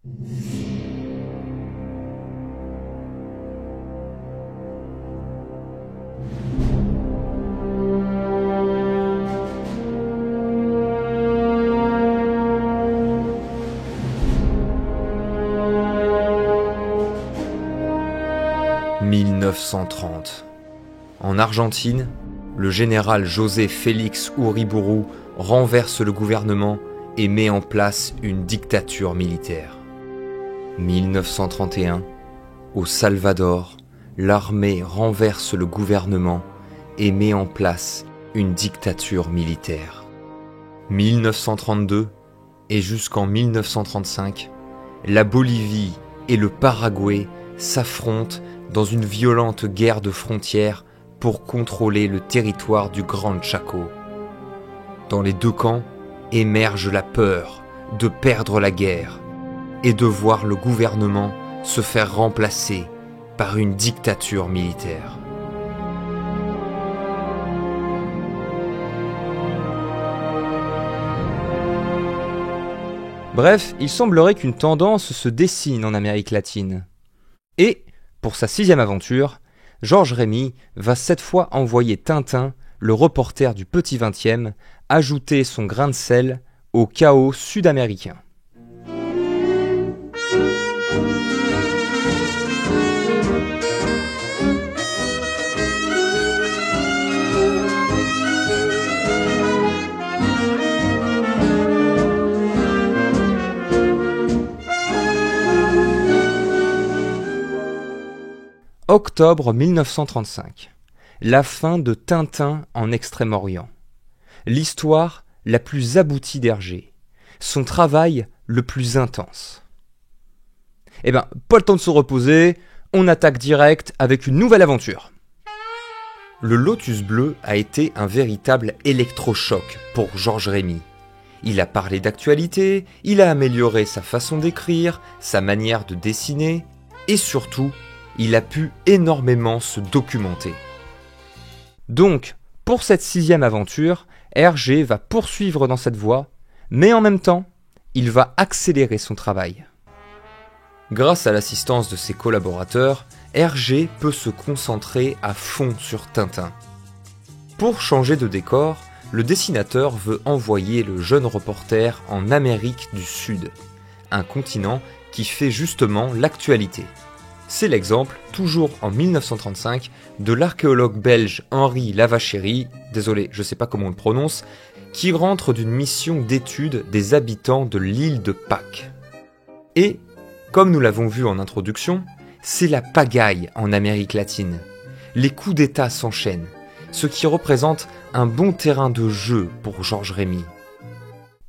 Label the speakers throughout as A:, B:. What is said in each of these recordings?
A: « 1930. En Argentine, le général José Félix Uriburu renverse le gouvernement et met en place une dictature militaire. 1931. Au Salvador, l'armée renverse le gouvernement et met en place une dictature militaire. 1932 et jusqu'en 1935, la Bolivie et le Paraguay s'affrontent dans une violente guerre de frontières pour contrôler le territoire du Grand Chaco. Dans les deux camps émerge la peur de perdre la guerre et de voir le gouvernement se faire remplacer par une dictature militaire.
B: Bref, il semblerait qu'une tendance se dessine en Amérique latine. Et, pour sa 6e aventure, Georges Rémy va cette fois envoyer Tintin, le reporter du Petit 20e, ajouter son grain de sel au chaos sud-américain. Octobre 1935. La fin de Tintin en Extrême-Orient. L'histoire la plus aboutie d'Hergé. Son travail le plus intense. Eh ben, pas le temps de se reposer, on attaque direct avec une nouvelle aventure.
A: Le Lotus Bleu a été un véritable électrochoc pour Georges Rémy. Il a parlé d'actualité, il a amélioré sa façon d'écrire, sa manière de dessiner, et surtout, il a pu énormément se documenter.
B: Donc, pour cette 6e aventure, Hergé va poursuivre dans cette voie, mais en même temps, il va accélérer son travail.
A: Grâce à l'assistance de ses collaborateurs, Hergé peut se concentrer à fond sur Tintin. Pour changer de décor, le dessinateur veut envoyer le jeune reporter en Amérique du Sud, un continent qui fait justement l'actualité. C'est l'exemple, toujours en 1935, de l'archéologue belge Henri Lavachéry, désolé, je ne sais pas comment on le prononce, qui rentre d'une mission d'étude des habitants de l'île de Pâques. Et, comme nous l'avons vu en introduction, c'est la pagaille en Amérique latine. Les coups d'État s'enchaînent, ce qui représente un bon terrain de jeu pour Georges Rémy.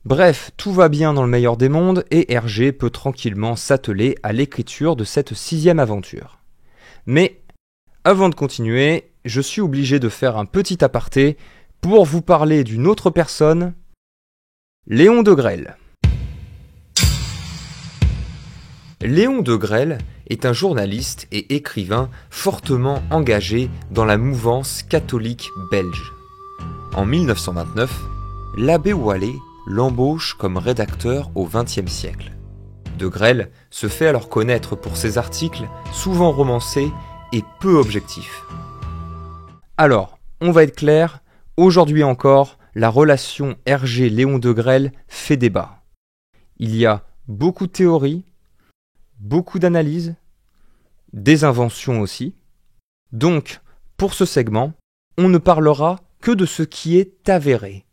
B: Bref, tout va bien dans le meilleur des mondes et Hergé peut tranquillement s'atteler à l'écriture de cette 6e aventure. Mais, avant de continuer, je suis obligé de faire un petit aparté pour vous parler d'une autre personne, Léon Degrelle.
A: Léon Degrelle est un journaliste et écrivain fortement engagé dans la mouvance catholique belge. En 1929, l'abbé Wallet l'embauche comme rédacteur au XXe siècle. Degrelle se fait alors connaître pour ses articles souvent romancés et peu objectifs.
B: Alors, on va être clair, aujourd'hui encore, la relation Hergé-Léon Degrelle fait débat. Il y a beaucoup de théories, beaucoup d'analyses, des inventions aussi. Donc, pour ce segment, on ne parlera que de ce qui est avéré,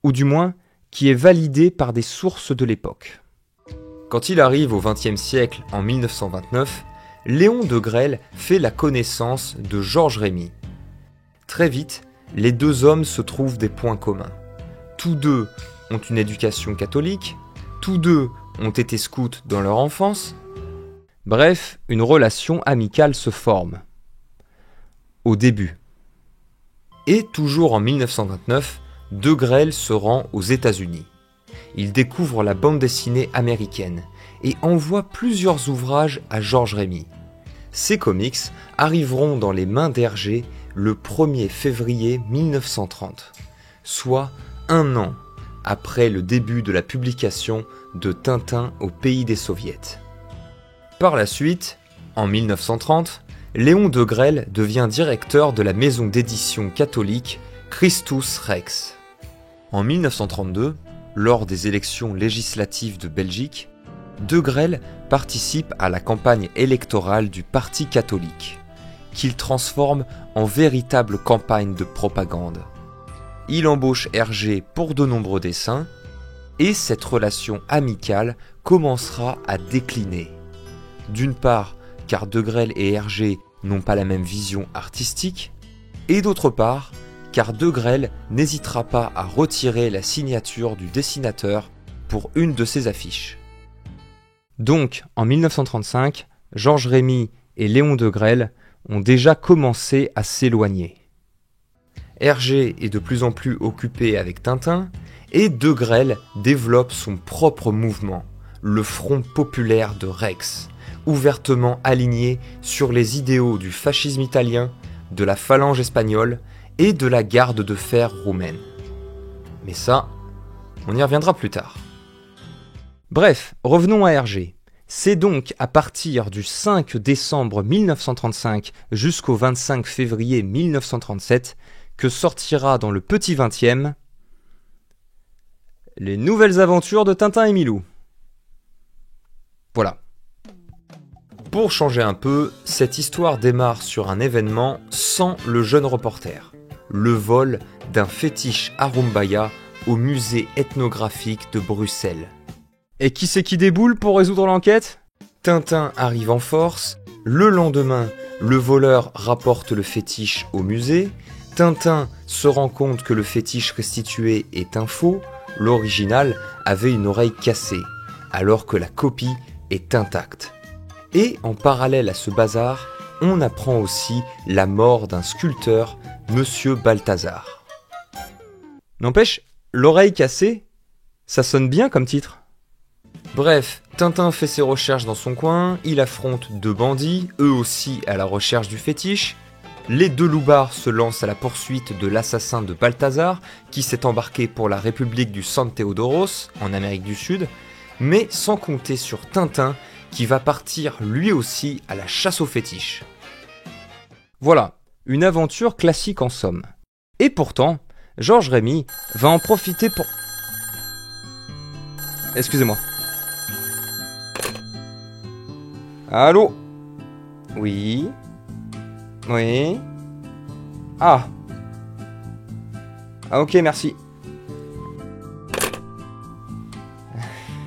B: ou du moins qui est validé par des sources de l'époque.
A: Quand il arrive au XXe siècle en 1929, Léon Degrelle fait la connaissance de Georges Rémy. Très vite, les deux hommes se trouvent des points communs. Tous deux ont une éducation catholique, tous deux ont été scouts dans leur enfance.
B: Bref, une relation amicale se forme. Au début.
A: Et toujours en 1929, Degrelle se rend aux États-Unis. Il découvre la bande dessinée américaine et envoie plusieurs ouvrages à Georges Rémy. Ces comics arriveront dans les mains d'Hergé le 1er février 1930, soit un an après le début de la publication de Tintin au pays des Soviets. Par la suite, en 1930, Léon Degrelle devient directeur de la maison d'édition catholique Christus Rex. En 1932, lors des élections législatives de Belgique, Degrelle participe à la campagne électorale du Parti catholique, qu'il transforme en véritable campagne de propagande. Il embauche Hergé pour de nombreux dessins, et cette relation amicale commencera à décliner. D'une part, car Degrelle et Hergé n'ont pas la même vision artistique, et d'autre part, car Degrelle n'hésitera pas à retirer la signature du dessinateur pour une de ses affiches. Donc, en 1935, Georges Rémy et Léon Degrelle ont déjà commencé à s'éloigner. Hergé est de plus en plus occupé avec Tintin, et Degrelle développe son propre mouvement, le Front populaire de Rex, ouvertement aligné sur les idéaux du fascisme italien, de la phalange espagnole et de la garde de fer roumaine. Mais ça, on y reviendra plus tard. Bref, revenons à Hergé. C'est donc à partir du 5 décembre 1935 jusqu'au 25 février 1937 que sortira dans le Petit 20e les nouvelles aventures de Tintin et Milou. Voilà. Pour changer un peu, cette histoire démarre sur un événement sans le jeune reporter. Le vol d'un fétiche Arumbaya au musée ethnographique de Bruxelles. Et qui c'est qui déboule pour résoudre l'enquête ? Tintin arrive en force. Le lendemain, le voleur rapporte le fétiche au musée. Tintin se rend compte que le fétiche restitué est un faux. L'original avait une oreille cassée, alors que la copie est intacte. Et en parallèle à ce bazar, on apprend aussi la mort d'un sculpteur, Monsieur Balthazar. N'empêche, l'oreille cassée, ça sonne bien comme titre. Bref, Tintin fait ses recherches dans son coin, il affronte deux bandits, eux aussi à la recherche du fétiche. Les deux loupards se lancent à la poursuite de l'assassin de Balthazar, qui s'est embarqué pour la République du San Theodoros, en Amérique du Sud, mais sans compter sur Tintin, qui va partir lui aussi à la chasse aux fétiches. Voilà, une aventure classique en somme. Et pourtant, Georges Rémy va en profiter pour... Excusez-moi. Allô ? Oui ? Oui ? Ah. Ah ok, merci.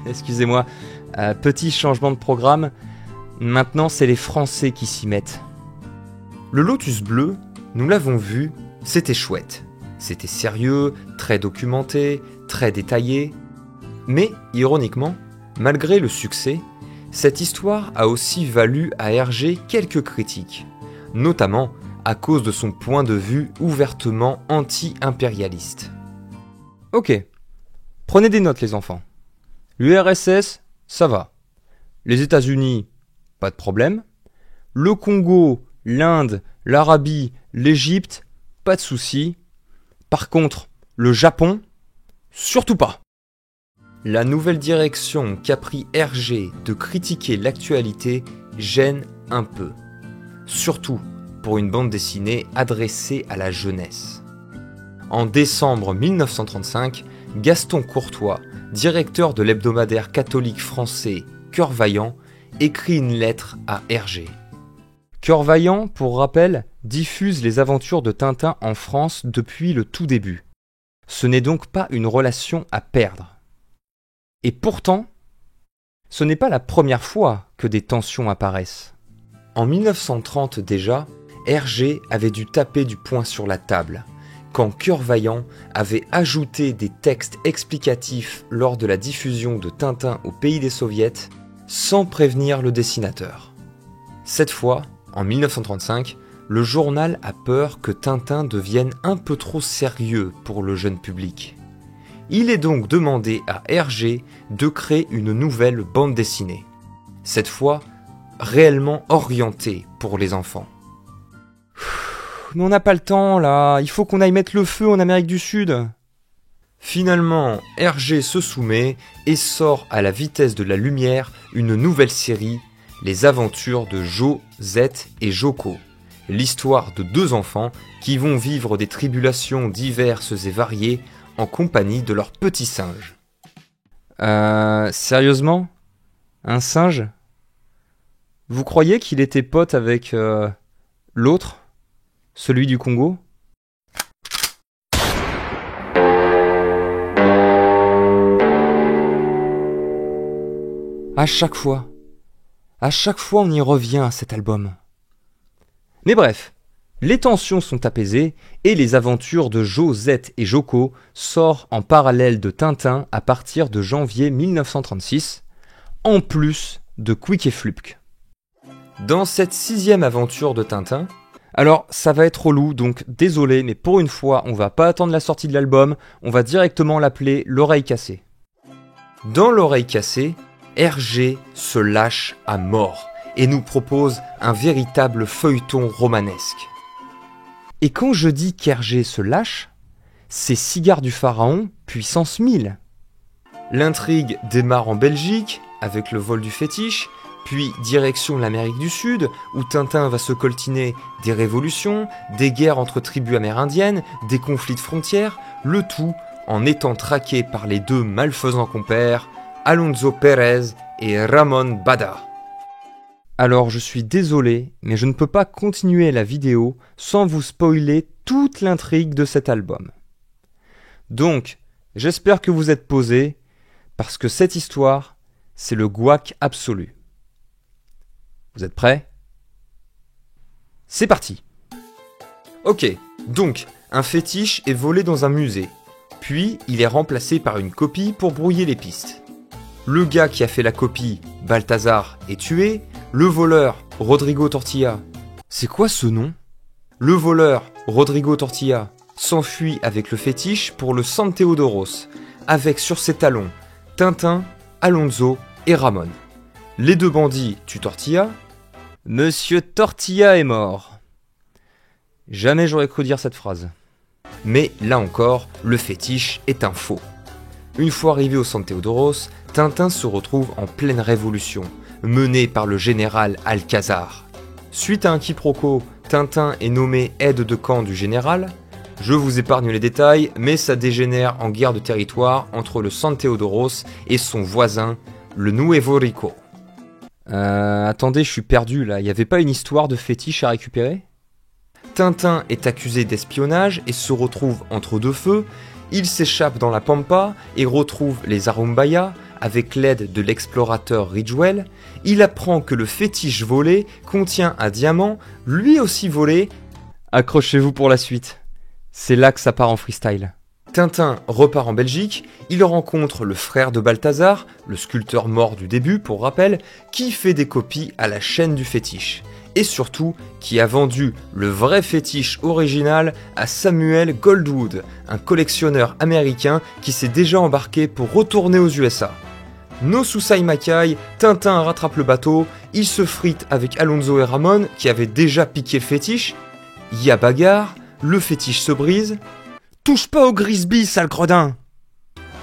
A: Excusez-moi, petit changement de programme. Maintenant, c'est les Français qui s'y mettent. Le Lotus bleu, nous l'avons vu, c'était chouette. C'était sérieux, très documenté, très détaillé. Mais, ironiquement, malgré le succès, cette histoire a aussi valu à Hergé quelques critiques, notamment à cause de son point de vue ouvertement anti-impérialiste. Ok, prenez des notes les enfants. L'URSS, ça va. Les États-Unis, pas de problème. Le Congo, l'Inde, l'Arabie, l'Égypte, pas de souci. Par contre, le Japon, surtout pas. La nouvelle direction qu'a pris Hergé de critiquer l'actualité gêne un peu. Surtout pour une bande dessinée adressée à la jeunesse. En décembre 1935, Gaston Courtois, directeur de l'hebdomadaire catholique français Cœur Vaillant, écrit une lettre à Hergé. Cœur Vaillant, pour rappel, diffuse les aventures de Tintin en France depuis le tout début. Ce n'est donc pas une relation à perdre. Et pourtant, ce n'est pas la première fois que des tensions apparaissent. En 1930 déjà, Hergé avait dû taper du poing sur la table, quand Cœur Vaillant avait ajouté des textes explicatifs lors de la diffusion de Tintin au pays des Soviets, sans prévenir le dessinateur. Cette fois, en 1935, le journal a peur que Tintin devienne un peu trop sérieux pour le jeune public. Il est donc demandé à Hergé de créer une nouvelle bande dessinée. Cette fois, réellement orientée pour les enfants. Mais on n'a pas le temps là, il faut qu'on aille mettre le feu en Amérique du Sud. Finalement, Hergé se soumet et sort à la vitesse de la lumière une nouvelle série, Les aventures de Jo, Zet et Joko. L'histoire de deux enfants qui vont vivre des tribulations diverses et variées en compagnie de leur petit singe.
B: Sérieusement ? Un singe ? Vous croyez qu'il était pote avec l'autre ? Celui du Congo ? À chaque fois on y revient à cet album. Mais bref, les tensions sont apaisées et les aventures de Jo, Zet et Joko sort en parallèle de Tintin à partir de janvier 1936, en plus de Quick et Flupk.
A: Dans cette 6e aventure de Tintin,
B: alors ça va être relou, donc désolé, mais pour une fois, on va pas attendre la sortie de l'album, on va directement l'appeler L'Oreille Cassée.
A: Dans L'Oreille Cassée, Hergé se lâche à mort et nous propose un véritable feuilleton romanesque.
B: Et quand je dis qu'Hergé se lâche, c'est Cigare du Pharaon, puissance 1000.
A: L'intrigue démarre en Belgique, avec le vol du fétiche, puis direction l'Amérique du Sud, où Tintin va se coltiner des révolutions, des guerres entre tribus amérindiennes, des conflits de frontières, le tout en étant traqué par les deux malfaisants compères, Alonso Pérez et Ramon Bada.
B: Alors je suis désolé, mais je ne peux pas continuer la vidéo sans vous spoiler toute l'intrigue de cet album. Donc, j'espère que vous êtes posés, parce que cette histoire, c'est le gouac absolu. Vous êtes prêts ? C'est parti.
A: Ok, donc, un fétiche est volé dans un musée, puis il est remplacé par une copie pour brouiller les pistes. Le gars qui a fait la copie, Balthazar, est tué. Le voleur, Rodrigo Tortilla.
B: C'est quoi ce nom ?
A: Le voleur, Rodrigo Tortilla, s'enfuit avec le fétiche pour le San Teodoros, avec sur ses talons Tintin, Alonso et Ramon. Les deux bandits tuent Tortilla.
B: Monsieur Tortilla est mort. Jamais j'aurais cru dire cette phrase.
A: Mais là encore, le fétiche est un faux. Une fois arrivé au San Teodoros, Tintin se retrouve en pleine révolution, menée par le général Alcazar. Suite à un quiproquo, Tintin est nommé aide de camp du général. Je vous épargne les détails, mais ça dégénère en guerre de territoire entre le San Teodoros et son voisin, le Nuevo Rico.
B: Attendez, je suis perdu là, y avait pas une histoire de fétiche à récupérer ?
A: Tintin est accusé d'espionnage et se retrouve entre deux feux. Il s'échappe dans la Pampa et retrouve les Arumbaya avec l'aide de l'explorateur Ridgewell. Il apprend que le fétiche volé contient un diamant, lui aussi volé.
B: Accrochez-vous pour la suite. C'est là que ça part en freestyle.
A: Tintin repart en Belgique, il rencontre le frère de Balthazar, le sculpteur mort du début pour rappel, qui fait des copies à la chaîne du fétiche. Et surtout, qui a vendu le vrai fétiche original à Samuel Goldwood, un collectionneur américain qui s'est déjà embarqué pour retourner aux USA. No Susai Makai, Tintin rattrape le bateau, il se frite avec Alonso et Ramon qui avaient déjà piqué le fétiche. Y a bagarre, le fétiche se brise.
B: Touche pas au Grisby, sale gredin!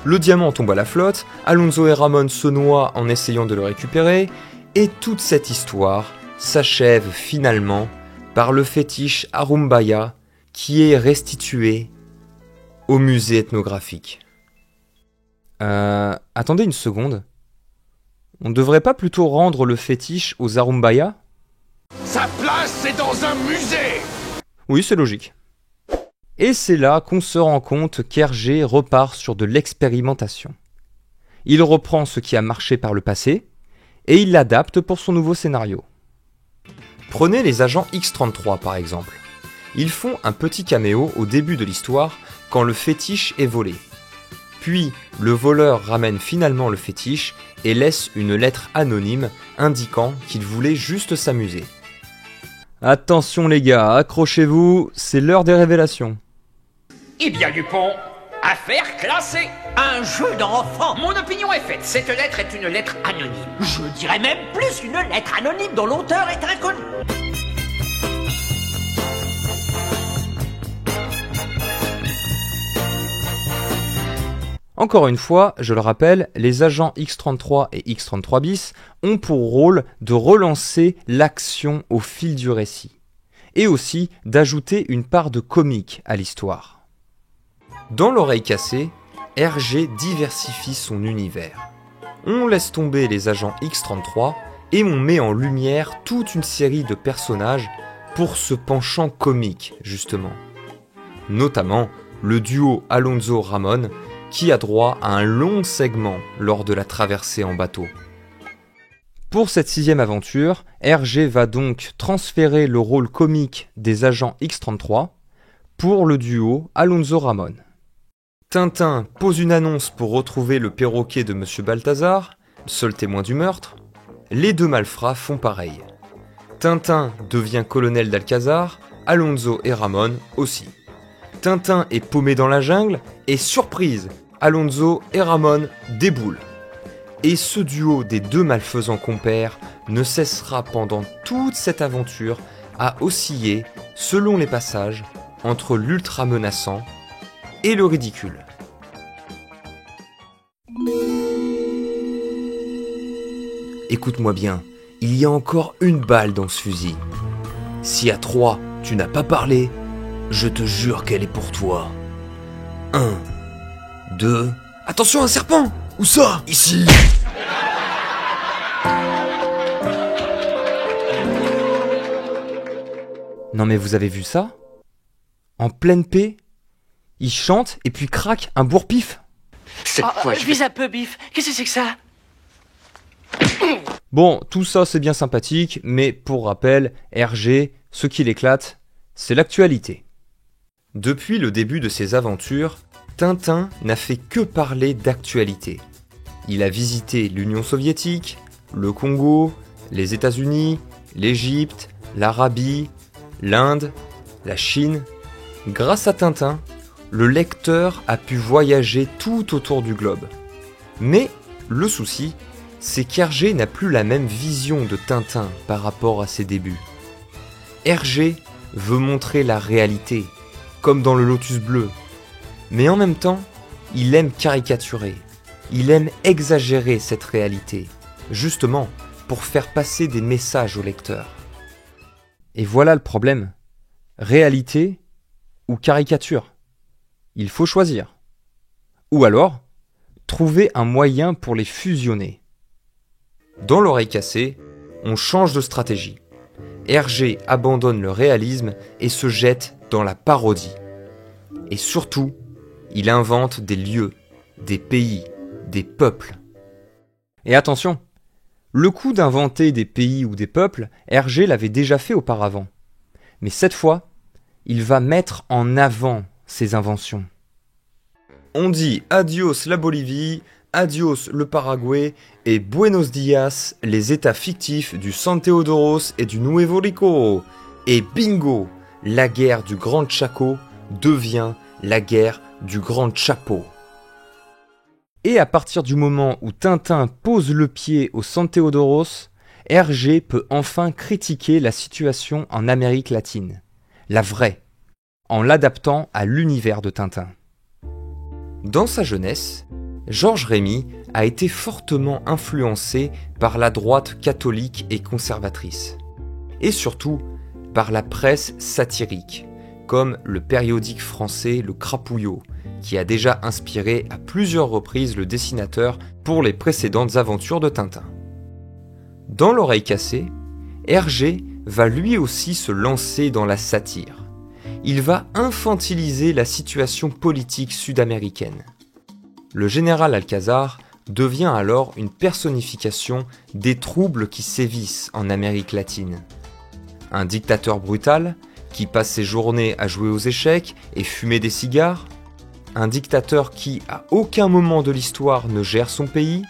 A: Le diamant tombe à la flotte, Alonso et Ramon se noient en essayant de le récupérer, et toute cette histoire s'achève finalement par le fétiche Arumbaya qui est restitué au musée ethnographique.
B: Attendez une seconde. On devrait pas plutôt rendre le fétiche aux Arumbaya ?
C: Sa place, c'est dans un musée!
B: Oui, c'est logique. Et c'est là qu'on se rend compte qu'Hergé repart sur de l'expérimentation. Il reprend ce qui a marché par le passé, et il l'adapte pour son nouveau scénario.
A: Prenez les agents X-33 par exemple. Ils font un petit caméo au début de l'histoire quand le fétiche est volé. Puis, le voleur ramène finalement le fétiche et laisse une lettre anonyme indiquant qu'il voulait juste s'amuser.
B: Attention les gars, accrochez-vous, c'est l'heure des révélations.
D: Eh bien Dupont, affaire classée. Un jeu d'enfant. Mon opinion est faite, cette lettre est une lettre anonyme. Je dirais même plus une lettre anonyme dont l'auteur est inconnu.
B: Encore une fois, je le rappelle, les agents X-33 et X-33 bis ont pour rôle de relancer l'action au fil du récit, et aussi d'ajouter une part de comique à l'histoire.
A: Dans l'oreille cassée, Hergé diversifie son univers. On laisse tomber les agents X-33 et on met en lumière toute une série de personnages pour ce penchant comique, justement. Notamment le duo Alonso-Ramon, qui a droit à un long segment lors de la traversée en bateau.
B: Pour cette 6e aventure, Hergé va donc transférer le rôle comique des agents X-33 pour le duo Alonso-Ramon.
A: Tintin pose une annonce pour retrouver le perroquet de Monsieur Balthazar, seul témoin du meurtre. Les deux malfrats font pareil. Tintin devient colonel d'Alcazar, Alonso et Ramon aussi. Tintin est paumé dans la jungle et surprise, Alonso et Ramon déboulent. Et ce duo des deux malfaisants compères ne cessera pendant toute cette aventure à osciller, selon les passages, entre l'ultra menaçant et le ridicule. Écoute-moi bien, il y a encore une balle dans ce fusil. Si à 3, tu n'as pas parlé, je te jure qu'elle est pour toi. 1, 2... Attention, un serpent! Où ça? Ici!
B: Non mais vous avez vu ça? En pleine paix, il chante et puis craque un bourre-pif.
D: Cette fois, je
E: vise un peu, Biff. Qu'est-ce que c'est que ça?
B: Bon, tout ça c'est bien sympathique, mais pour rappel, Hergé, ce qui l'éclate, c'est l'actualité.
A: Depuis le début de ses aventures, Tintin n'a fait que parler d'actualité. Il a visité l'Union soviétique, le Congo, les États-Unis, l'Égypte, l'Arabie, l'Inde, la Chine. Grâce à Tintin, le lecteur a pu voyager tout autour du globe. Mais le souci, c'est qu'Hergé n'a plus la même vision de Tintin par rapport à ses débuts. Hergé veut montrer la réalité, comme dans le Lotus bleu. Mais en même temps, il aime caricaturer, il aime exagérer cette réalité, justement pour faire passer des messages au lecteur.
B: Et voilà le problème. Réalité ou caricature? Il faut choisir. Ou alors, trouver un moyen pour les fusionner.
A: Dans l'oreille cassée, on change de stratégie. Hergé abandonne le réalisme et se jette dans la parodie. Et surtout, il invente des lieux, des pays, des peuples.
B: Et attention, le coup d'inventer des pays ou des peuples, Hergé l'avait déjà fait auparavant. Mais cette fois, il va mettre en avant ses inventions.
A: On dit adios la Bolivie, adios le Paraguay et buenos dias les états fictifs du San Teodoros et du Nuevo Rico. Et bingo, la guerre du Grand Chaco devient la guerre du Grand Chapo.
B: Et à partir du moment où Tintin pose le pied au San Teodoros, Hergé peut enfin critiquer la situation en Amérique latine, la vraie, en l'adaptant à l'univers de Tintin.
A: Dans sa jeunesse, Georges Rémy a été fortement influencé par la droite catholique et conservatrice, et surtout par la presse satirique, comme le périodique français Le Crapouillot, qui a déjà inspiré à plusieurs reprises le dessinateur pour les précédentes aventures de Tintin. Dans l'oreille cassée, Hergé va lui aussi se lancer dans la satire. Il va infantiliser la situation politique sud-américaine. Le général Alcazar devient alors une personnification des troubles qui sévissent en Amérique latine. Un dictateur brutal qui passe ses journées à jouer aux échecs et fumer des cigares, un dictateur qui, à aucun moment de l'histoire, ne gère son pays,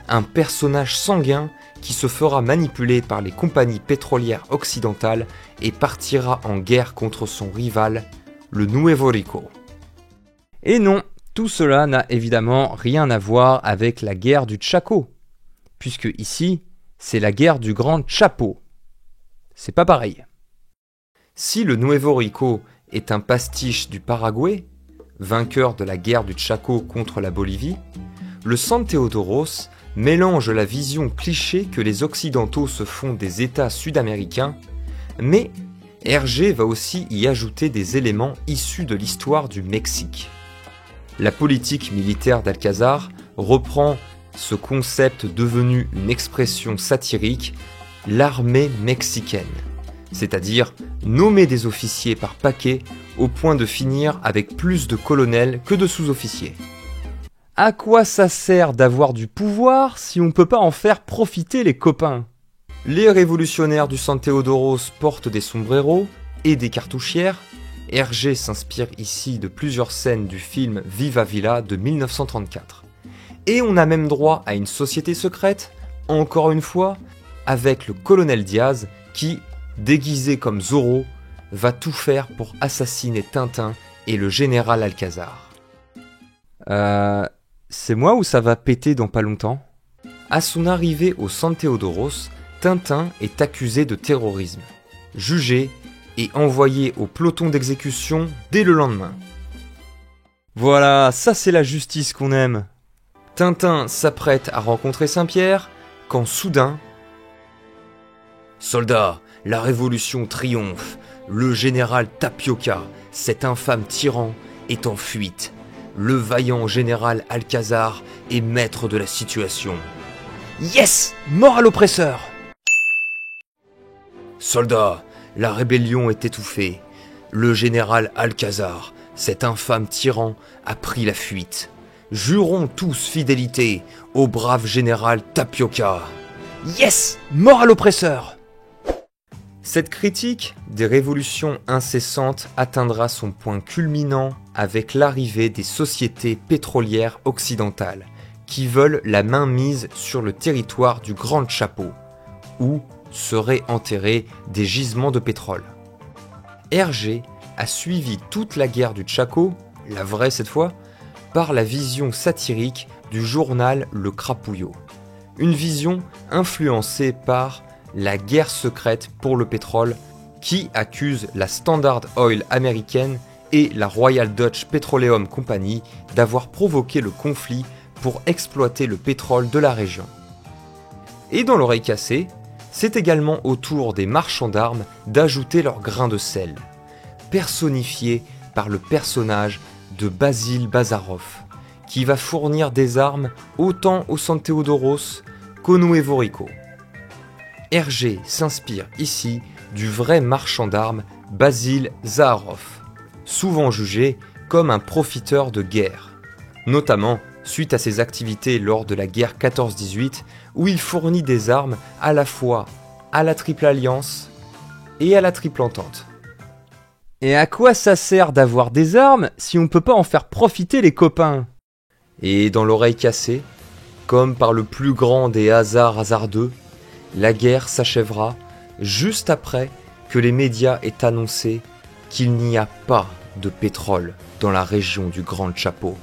A: un personnage sanguin qui se fera manipuler par les compagnies pétrolières occidentales et partira en guerre contre son rival, le Nuevo Rico.
B: Et non, tout cela n'a évidemment rien à voir avec la guerre du Chaco, puisque ici, c'est la guerre du Grand Chapo. C'est pas pareil.
A: Si le Nuevo Rico est un pastiche du Paraguay,
B: vainqueur de la guerre du Chaco contre la Bolivie, le San Theodoros mélange la vision cliché que les Occidentaux se font des États sud-américains, mais Hergé va aussi y ajouter des éléments issus de l'histoire du Mexique. La politique militaire d'Alcázar reprend ce concept devenu une expression satirique, l'armée mexicaine, c'est-à-dire nommer des officiers par paquet au point de finir avec plus de colonels que de sous-officiers. À quoi ça sert d'avoir du pouvoir si on peut pas en faire profiter les copains ? Les révolutionnaires du San Theodoros portent des sombreros et des cartouchières. Hergé s'inspire ici de plusieurs scènes du film Viva Villa de 1934. Et on a même droit à une société secrète, encore une fois, avec le colonel Diaz qui, déguisé comme Zorro, va tout faire pour assassiner Tintin et le général Alcázar. C'est moi ou ça va péter dans pas longtemps ? À son arrivée au San Theodoros, Tintin est accusé de terrorisme, jugé et envoyé au peloton d'exécution dès le lendemain. Voilà, ça c'est la justice qu'on aime. Tintin s'apprête à rencontrer Saint-Pierre quand soudain... Soldats, la révolution triomphe. Le général Tapioca, cet infâme tyran, est en fuite. Le vaillant général Alcázar est maître de la situation. Yes! Mort à l'oppresseur! Soldats, la rébellion est étouffée. Le général Alcázar, cet infâme tyran, a pris la fuite. Jurons tous fidélité au brave général Tapioca. Yes! Mort à l'oppresseur! Cette critique des révolutions incessantes atteindra son point culminant avec l'arrivée des sociétés pétrolières occidentales qui veulent la mainmise sur le territoire du Grand Chapo, où seraient enterrés des gisements de pétrole. Hergé a suivi toute la guerre du Chaco, la vraie cette fois, par la vision satirique du journal Le Crapouillot. Une vision influencée par la guerre secrète pour le pétrole qui accuse la Standard Oil américaine et la Royal Dutch Petroleum Company d'avoir provoqué le conflit pour exploiter le pétrole de la région. Et dans l'oreille cassée, c'est également au tour des marchands d'armes d'ajouter leur grain de sel, personnifié par le personnage de Basile Bazarov, qui va fournir des armes autant au San Theodoros qu'au Nuevo Rico. Hergé s'inspire ici du vrai marchand d'armes Basile Zaharov, souvent jugé comme un profiteur de guerre, notamment suite à ses activités lors de la guerre 14-18 où il fournit des armes à la fois à la Triple Alliance et à la Triple Entente. Et à quoi ça sert d'avoir des armes si on peut pas en faire profiter les copains ? Et dans l'oreille cassée, comme par le plus grand des hasards hasardeux, la guerre s'achèvera juste après que les médias aient annoncé qu'il n'y a pas de pétrole dans la région du Grand Chapo.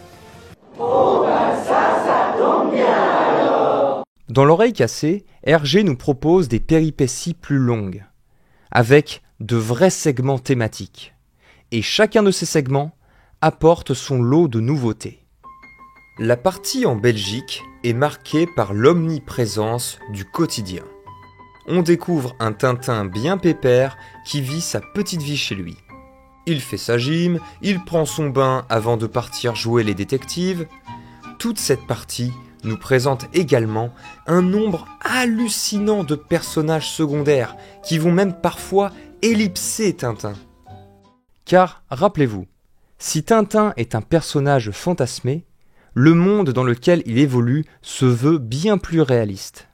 F: Oh bah ça tombe bien alors.
B: Dans l'oreille cassée, Hergé nous propose des péripéties plus longues, avec de vrais segments thématiques. Et chacun de ces segments apporte son lot de nouveautés. La partie en Belgique est marquée par l'omniprésence du quotidien. On découvre un Tintin bien pépère qui vit sa petite vie chez lui. Il fait sa gym, il prend son bain avant de partir jouer les détectives. Toute cette partie nous présente également un nombre hallucinant de personnages secondaires qui vont même parfois ellipser Tintin. Car, rappelez-vous, si Tintin est un personnage fantasmé, le monde dans lequel il évolue se veut bien plus réaliste.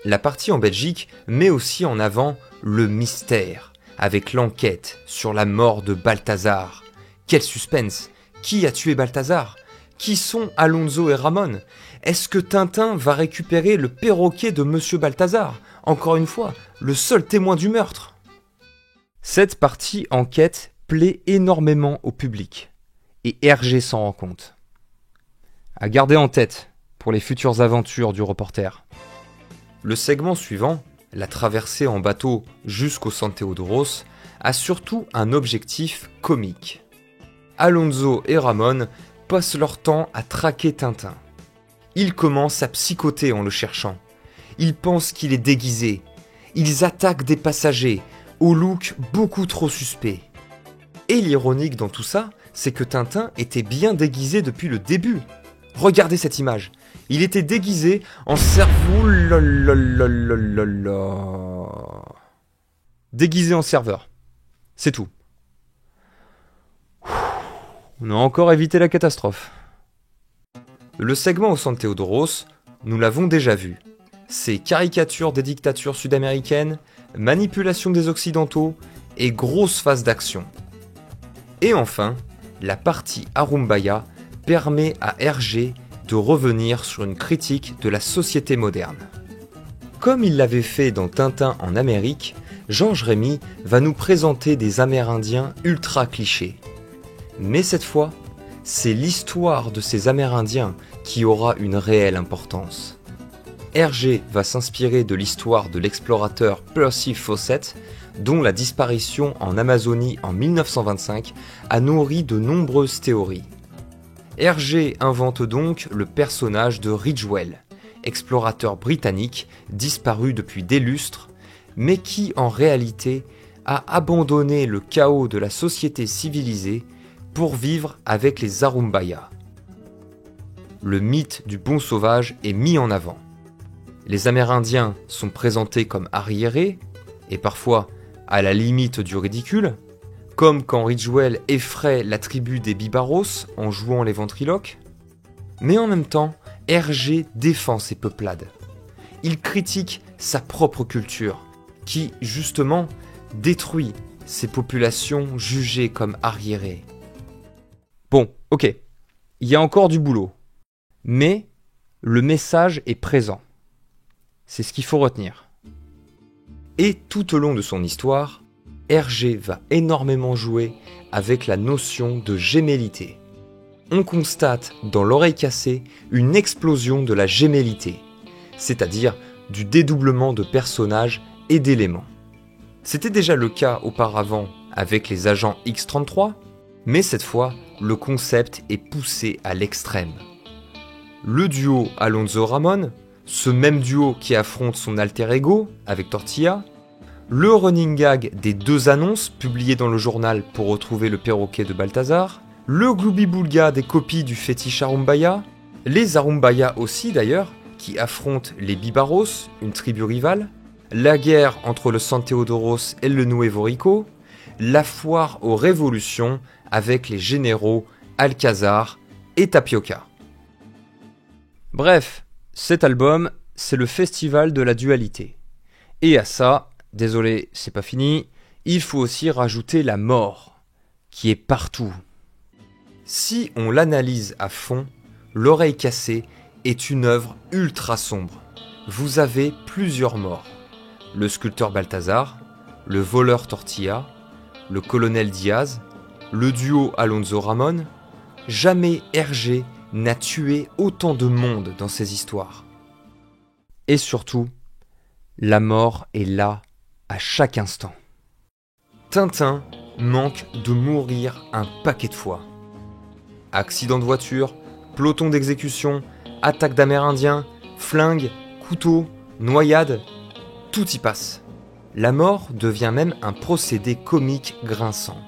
B: La partie en Belgique met aussi en avant le mystère, avec l'enquête sur la mort de Balthazar. Quel suspense! Qui a tué Balthazar? Qui sont Alonso et Ramon? Est-ce que Tintin va récupérer le perroquet de Monsieur Balthazar? Encore une fois, le seul témoin du meurtre. Cette partie enquête plaît énormément au public, et Hergé s'en rend compte. À garder en tête pour les futures aventures du reporter. Le segment suivant, la traversée en bateau jusqu'au San Theodoros, a surtout un objectif comique.
A: Alonso et Ramon passent leur temps à traquer Tintin. Ils commencent à psychoter en le cherchant. Ils pensent qu'il est déguisé. Ils attaquent des passagers, au look beaucoup trop suspect. Et l'ironique dans tout ça, c'est que Tintin était bien déguisé depuis le début. Regardez cette image. Il était déguisé en cerveau... Déguisé en serveur. C'est tout. On a encore évité la catastrophe. Le segment au San Theodoros, nous l'avons déjà vu. C'est caricature des dictatures sud-américaines, manipulation des occidentaux et grosse phase d'action. Et enfin, la partie Arumbaya permet à Hergé de revenir sur une critique de la société moderne. Comme il l'avait fait dans Tintin en Amérique, Georges Rémy va nous présenter des Amérindiens ultra clichés. Mais cette fois, c'est l'histoire de ces Amérindiens qui aura une réelle importance. Hergé va s'inspirer de l'histoire de l'explorateur Percy Fawcett, dont la disparition en Amazonie en 1925 a nourri de nombreuses théories. Hergé invente donc le personnage de Ridgwell, explorateur britannique disparu depuis des lustres, mais qui en réalité a abandonné le chaos de la société civilisée pour vivre avec les Arumbaya. Le mythe du bon sauvage est mis en avant. Les Amérindiens sont présentés comme arriérés, et parfois à la limite du ridicule, comme quand Ridgwell effraie la tribu des Bibaros en jouant les ventriloques. Mais en même temps, Hergé défend ces peuplades. Il critique sa propre culture, qui, justement, détruit ces populations jugées comme arriérées. Bon, ok, il y a encore du boulot, mais le message est présent. C'est ce qu'il faut retenir. Et tout au long de son histoire, Hergé va énormément jouer avec la notion de gémellité. On constate dans L'Oreille cassée une explosion de la gémellité, c'est-à-dire du dédoublement de personnages et d'éléments. C'était déjà le cas auparavant avec les agents X-33, mais cette fois, le concept est poussé à l'extrême. Le duo Alonso-Ramon, ce même duo qui affronte son alter ego avec Tortilla, le running gag des deux annonces publiées dans le journal pour retrouver le perroquet de Balthazar, le gloubi-boulga des copies du fétiche Arumbaya, les Arumbaya aussi d'ailleurs, qui affrontent les Bibaros, une tribu rivale, la guerre entre le San Theodoros et le Nuevo Rico, la foire aux révolutions avec les généraux Alcazar et Tapioca. Bref, cet album, c'est le festival de la dualité. Et à ça, désolé, c'est pas fini, il faut aussi rajouter la mort, qui est partout. Si on l'analyse à fond, L'Oreille cassée est une œuvre ultra sombre. Vous avez plusieurs morts. Le sculpteur Balthazar, le voleur Tortilla, le colonel Diaz, le duo Alonso-Ramon. Jamais Hergé n'a tué autant de monde dans ses histoires. Et surtout, la mort est là à chaque instant. Tintin manque de mourir un paquet de fois. Accident de voiture, peloton d'exécution, attaque d'Amérindiens, flingue, couteau, noyade, tout y passe. La mort devient même un procédé comique grinçant.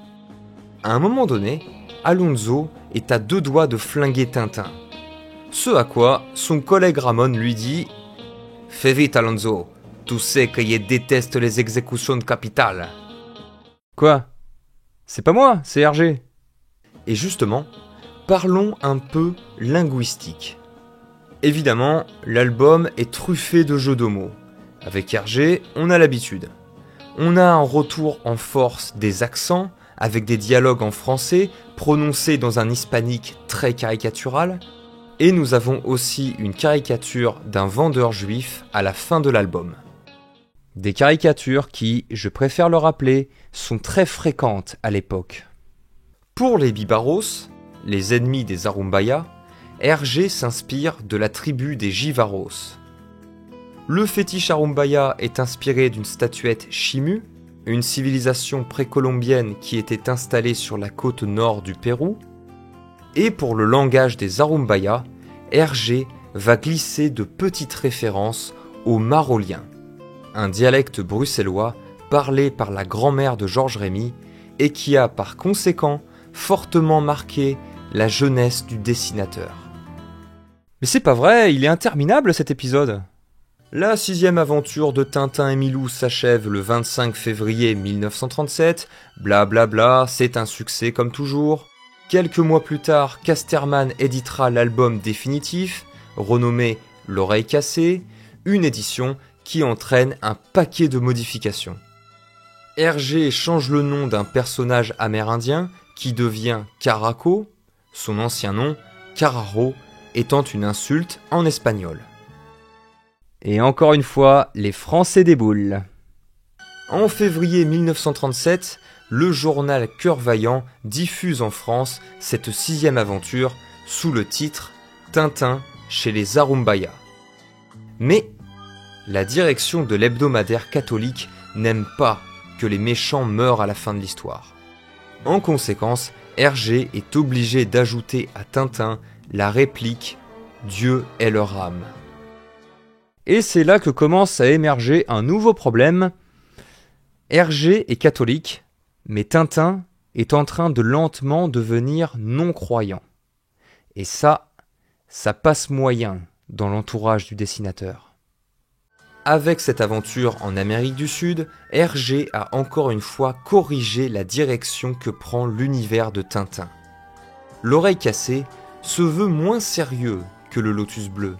A: À un moment donné, Alonso est à deux doigts de flinguer Tintin. Ce à quoi son collègue Ramon lui dit « Fais vite Alonso, tu sais que je déteste les exécutions capitales. » Quoi ? C'est pas moi, c'est Hergé. Et justement, parlons un peu linguistique. Évidemment, l'album est truffé de jeux de mots. Avec Hergé, on a l'habitude. On a un retour en force des accents, avec des dialogues en français, prononcés dans un hispanique très caricatural, et nous avons aussi une caricature d'un vendeur juif à la fin de l'album. Des caricatures qui, je préfère le rappeler, sont très fréquentes à l'époque. Pour les Bibaros, les ennemis des Arumbaya, Hergé s'inspire de la tribu des Jivaros. Le fétiche Arumbaya est inspiré d'une statuette Shimu, une civilisation précolombienne qui était installée sur la côte nord du Pérou. Et pour le langage des Arumbaya, Hergé va glisser de petites références au marolien, un dialecte bruxellois parlé par la grand-mère de Georges Rémy et qui a par conséquent fortement marqué la jeunesse du dessinateur.
B: Mais c'est pas vrai, il est interminable cet épisode.
A: La 6e aventure de Tintin et Milou s'achève le 25 février 1937, blablabla, c'est un succès comme toujours. Quelques mois plus tard, Casterman éditera l'album définitif, renommé L'Oreille Cassée, une édition qui entraîne un paquet de modifications. Hergé change le nom d'un personnage amérindien qui devient Caraco, son ancien nom, Carraro, étant une insulte en espagnol.
B: Et encore une fois, les Français déboulent.
A: En février 1937, le journal Cœur Vaillant diffuse en France cette 6e aventure sous le titre Tintin chez les Arumbaya. Mais la direction de l'hebdomadaire catholique n'aime pas que les méchants meurent à la fin de l'histoire. En conséquence, Hergé est obligé d'ajouter à Tintin la réplique « Dieu est leur âme ».
B: Et c'est là que commence à émerger un nouveau problème. Hergé est catholique, mais Tintin est en train de lentement devenir non-croyant. Et ça passe moyen dans l'entourage du dessinateur.
A: Avec cette aventure en Amérique du Sud, Hergé a encore une fois corrigé la direction que prend l'univers de Tintin. L'Oreille Cassée se veut moins sérieux que le Lotus Bleu.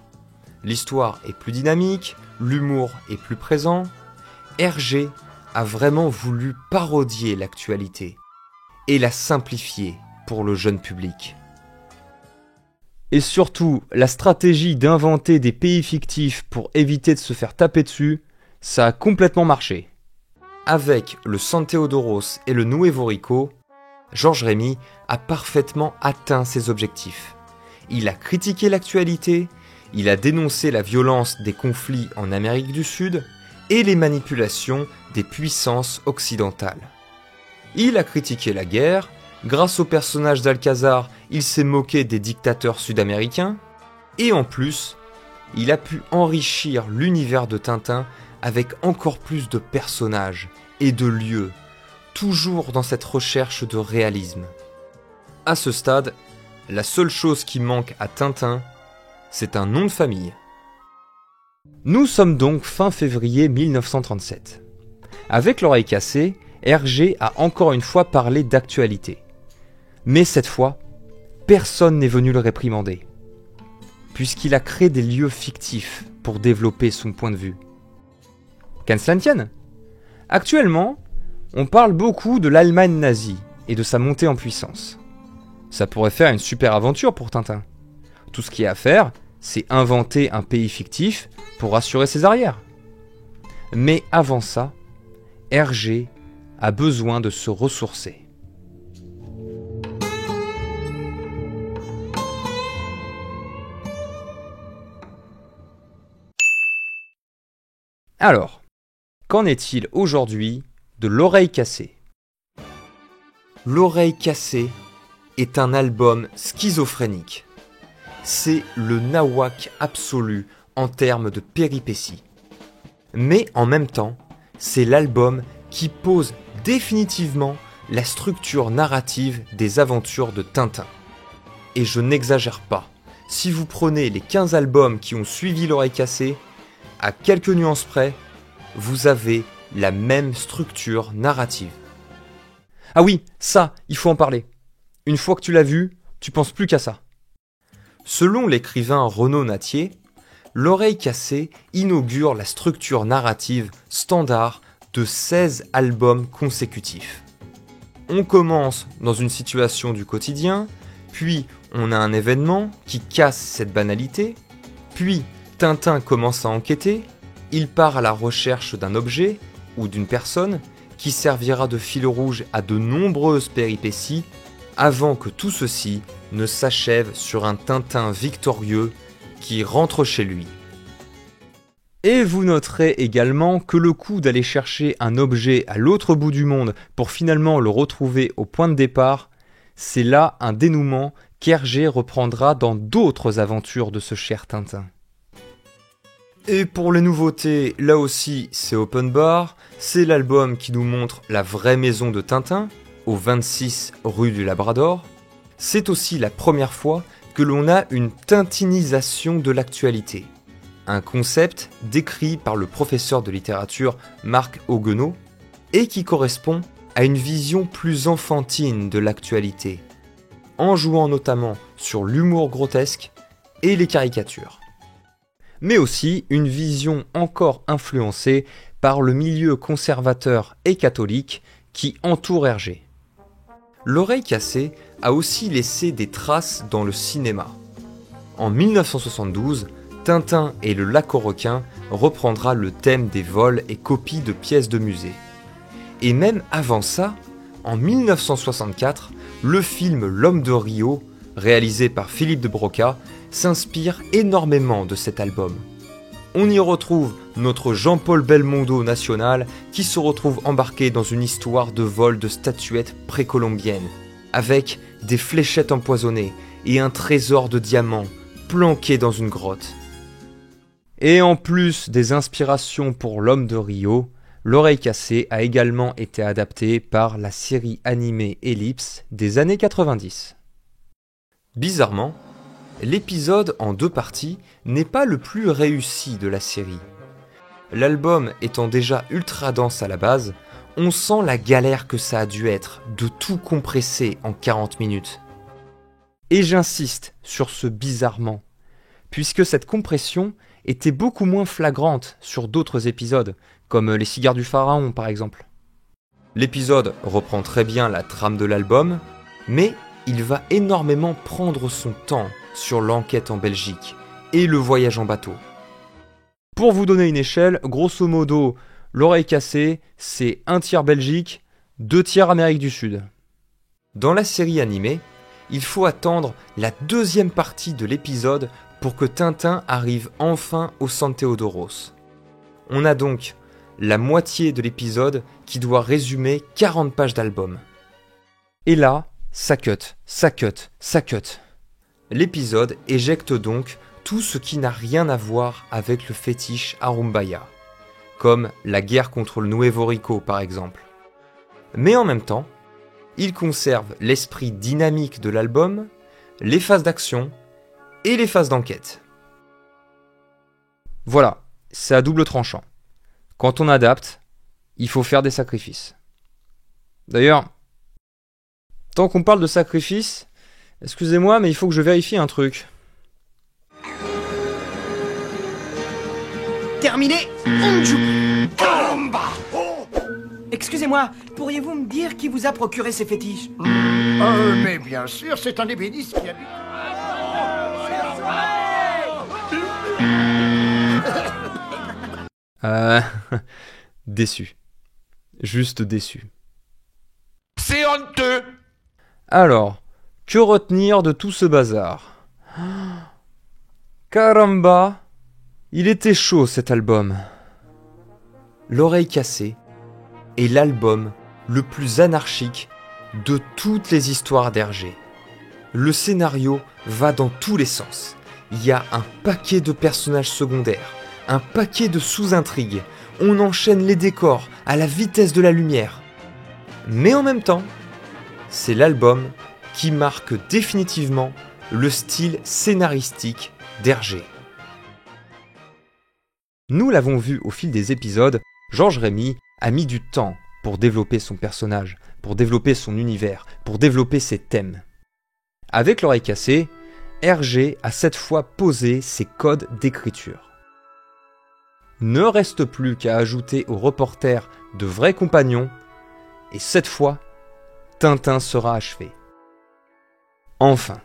A: L'histoire est plus dynamique, l'humour est plus présent. Hergé a vraiment voulu parodier l'actualité et la simplifier pour le jeune public.
B: Et surtout, la stratégie d'inventer des pays fictifs pour éviter de se faire taper dessus, ça a complètement marché.
A: Avec le San Theodoros et le Nuevo Rico, Georges Rémy a parfaitement atteint ses objectifs. Il a critiqué l'actualité, il a dénoncé la violence des conflits en Amérique du Sud et les manipulations des puissances occidentales. Il a critiqué la guerre, grâce au personnage d'Alcazar, il s'est moqué des dictateurs sud-américains, et en plus, il a pu enrichir l'univers de Tintin avec encore plus de personnages et de lieux, toujours dans cette recherche de réalisme. À ce stade, la seule chose qui manque à Tintin, c'est un nom de famille.
B: Nous sommes donc fin février 1937. Avec l'Oreille Cassée, Hergé a encore une fois parlé d'actualité. Mais cette fois, personne n'est venu le réprimander, puisqu'il a créé des lieux fictifs pour développer son point de vue. Qu'à cela ne tienne. Actuellement, on parle beaucoup de l'Allemagne nazie et de sa montée en puissance. Ça pourrait faire une super aventure pour Tintin. Tout ce qu'il y a à faire, c'est inventer un pays fictif pour assurer ses arrières. Mais avant ça, Hergé a besoin de se ressourcer. Alors, qu'en est-il aujourd'hui de l'Oreille Cassée ?
A: L'Oreille Cassée est un album schizophrénique. C'est le nawak absolu en termes de péripéties. Mais en même temps, c'est l'album qui pose définitivement la structure narrative des aventures de Tintin. Et je n'exagère pas, si vous prenez les 15 albums qui ont suivi l'Oreille Cassée, à quelques nuances près, vous avez la même structure narrative.
B: Ah oui, ça, il faut en parler. Une fois que tu l'as vu, tu penses plus qu'à ça.
A: Selon l'écrivain Renaud Nattier, l'Oreille Cassée inaugure la structure narrative standard de 16 albums consécutifs. On commence dans une situation du quotidien, puis on a un événement qui casse cette banalité, puis Tintin commence à enquêter, il part à la recherche d'un objet ou d'une personne qui servira de fil rouge à de nombreuses péripéties avant que tout ceci ne s'achève sur un Tintin victorieux qui rentre chez lui.
B: Et vous noterez également que le coup d'aller chercher un objet à l'autre bout du monde pour finalement le retrouver au point de départ, c'est là un dénouement qu'Hergé reprendra dans d'autres aventures de ce cher Tintin. Et pour les nouveautés, là aussi c'est open bar, c'est l'album qui nous montre la vraie maison de Tintin, au 26 rue du Labrador. C'est aussi la première fois que l'on a une tintinisation de l'actualité. Un concept décrit par le professeur de littérature Marc Auguenot et qui correspond à une vision plus enfantine de l'actualité, en jouant notamment sur l'humour grotesque et les caricatures. Mais aussi une vision encore influencée par le milieu conservateur et catholique qui entoure Hergé. L'Oreille cassée a aussi laissé des traces dans le cinéma. En 1972, Tintin et le Lac aux requins reprendra le thème des vols et copies de pièces de musée. Et même avant ça, en 1964, le film L'Homme de Rio, réalisé par Philippe de Broca, s'inspire énormément de cet album. On y retrouve notre Jean-Paul Belmondo national qui se retrouve embarqué dans une histoire de vol de statuettes précolombiennes, avec des fléchettes empoisonnées et un trésor de diamants planqué dans une grotte. Et en plus des inspirations pour L'Homme de Rio, L'Oreille cassée a également été adaptée par la série animée Ellipse des années 90. Bizarrement, l'épisode en 2 parties n'est pas le plus réussi de la série. L'album étant déjà ultra dense à la base, on sent la galère que ça a dû être de tout compresser en 40 minutes. Et j'insiste sur ce bizarrement, puisque cette compression était beaucoup moins flagrante sur d'autres épisodes, comme Les Cigares du Pharaon par exemple. L'épisode reprend très bien la trame de l'album, mais il va énormément prendre son temps sur l'enquête en Belgique et le voyage en bateau. Pour vous donner une échelle, grosso modo, L'Oreille cassée, c'est 1 tiers Belgique, 2 tiers Amérique du Sud. Dans la série animée, il faut attendre la 2e partie de l'épisode pour que Tintin arrive enfin au San Theodoros. On a donc la moitié de l'épisode qui doit résumer 40 pages d'album. Et là, ça cut, ça cut, ça cut. L'épisode éjecte donc tout ce qui n'a rien à voir avec le fétiche Arumbaya, comme la guerre contre le Nuevo Rico par exemple. Mais en même temps, il conserve l'esprit dynamique de l'album, les phases d'action et les phases d'enquête. Voilà, c'est à double tranchant. Quand on adapte, il faut faire des sacrifices. D'ailleurs, tant qu'on parle de sacrifices, excusez-moi, mais il faut que je vérifie un truc.
E: Terminé. Caramba. Excusez-moi, pourriez-vous me dire qui vous a procuré ces fétiches?
C: Mais bien sûr, c'est un ébéniste qui habite...
B: Déçu. Juste déçu.
C: C'est honteux.
B: Alors, que retenir de tout ce bazar? Caramba, il était chaud cet album. L'Oreille cassée est l'album le plus anarchique de toutes les histoires d'Hergé. Le scénario va dans tous les sens. Il y a un paquet de personnages secondaires, un paquet de sous-intrigues. On enchaîne les décors à la vitesse de la lumière. Mais en même temps, c'est l'album qui marque définitivement le style scénaristique d'Hergé. Nous l'avons vu au fil des épisodes, Georges Rémy a mis du temps pour développer son personnage, pour développer son univers, pour développer ses thèmes. Avec L'Oreille cassée, Hergé a cette fois posé ses codes d'écriture. Ne reste plus qu'à ajouter au reporter de vrais compagnons, et cette fois, Tintin sera achevé. Enfin.